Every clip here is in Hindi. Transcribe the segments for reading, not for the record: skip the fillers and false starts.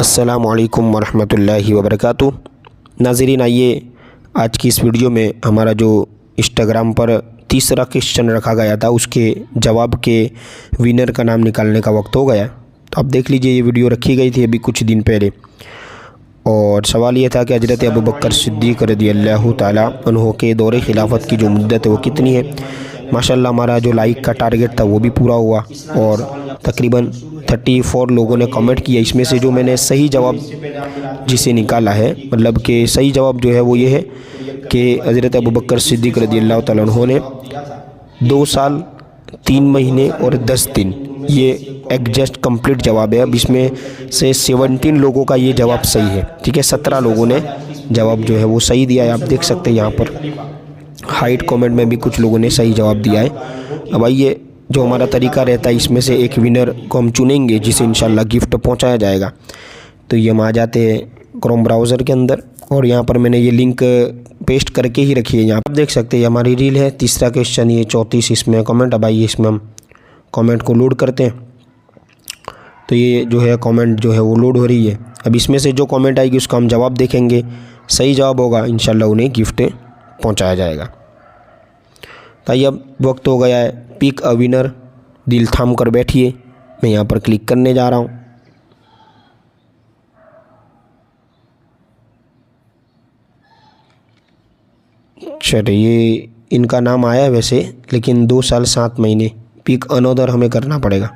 अस्सलामु अलैकुम वरहमतुल्लाहि वबरकातुह। नाज़रीन, आइए आज की इस वीडियो में हमारा जो इंस्टाग्राम पर तीसरा क्वेश्चन रखा गया था उसके जवाब के विनर का नाम निकालने का वक्त हो गया। तो आप देख लीजिए, ये वीडियो रखी गई थी अभी कुछ दिन पहले और सवाल ये था कि हज़रत अबू बकर सिद्दीक़ रज़ियल्लाहु ताला अन्हु के दौरे खिलाफत की जो मुद्दत है वो कितनी है। माशाल्लाह हमारा जो लाइक का टारगेट था वो भी पूरा हुआ और तकरीबन 34 लोगों ने कमेंट किया। इसमें से जो मैंने सही जवाब जिसे निकाला है, मतलब कि सही जवाब जो है वो ये है कि हज़रत अबू बकर सिद्दीक़ रज़ियल्लाहु ताला अन्हु ने 2 साल 3 महीने और 10 दिन, ये एग्जैक्ट कंप्लीट जवाब है। अब इसमें से 17 लोगों का ये जवाब सही है, ठीक है। 17 लोगों ने जवाब जो है वो सही दिया है। आप देख सकते हैं यहाँ पर हाइट कमेंट में भी कुछ लोगों ने सही जवाब दिया है। अब आइए, जो हमारा तरीका रहता है इसमें से एक विनर को हम चुनेंगे जिसे इंशाल्लाह गिफ्ट पहुंचाया जाएगा। तो ये हम आ जाते हैं क्रोम ब्राउज़र के अंदर और यहाँ पर मैंने ये लिंक पेस्ट करके ही रखी है। यहाँ पर देख सकते हैं हमारी रील है। तीसरा क्वेश्चन ये 34 इसमें कमेंट। अब आइए इसमें हम कमेंट को लोड करते हैं। तो ये जो है कमेंट जो है वो लोड हो रही है। अब इसमें से जो कमेंट आएगी उसका हम जवाब देखेंगे। सही जवाब होगा इंशाल्लाह उन्हें गिफ्ट पहुंचाया जाएगा। तो ये अब वक्त हो गया है पिक अ विनर। दिल थाम कर बैठिए, मैं यहाँ पर क्लिक करने जा रहा हूँ। चलिए, ये इनका नाम आया है वैसे, लेकिन 2 साल 7 महीने। पिक अनदर हमें करना पड़ेगा।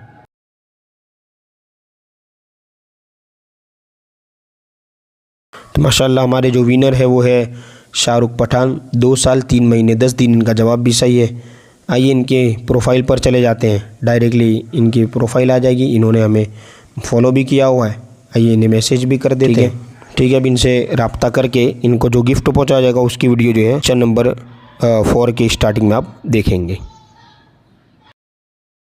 तो माशाल्लाह हमारे जो विनर है वो है शाहरुख पठान। 2 साल 3 महीने 10 दिन, इनका जवाब भी सही है। आइए इनके प्रोफाइल पर चले जाते हैं। डायरेक्टली इनकी प्रोफाइल आ जाएगी। इन्होंने हमें फॉलो भी किया हुआ है। आइए इन्हें मैसेज भी कर देते हैं, ठीक है। अब इनसे रब्ता करके इनको जो गिफ्ट पहुंचाया जाएगा उसकी वीडियो जो है चैनल नंबर 4 के स्टार्टिंग में आप देखेंगे।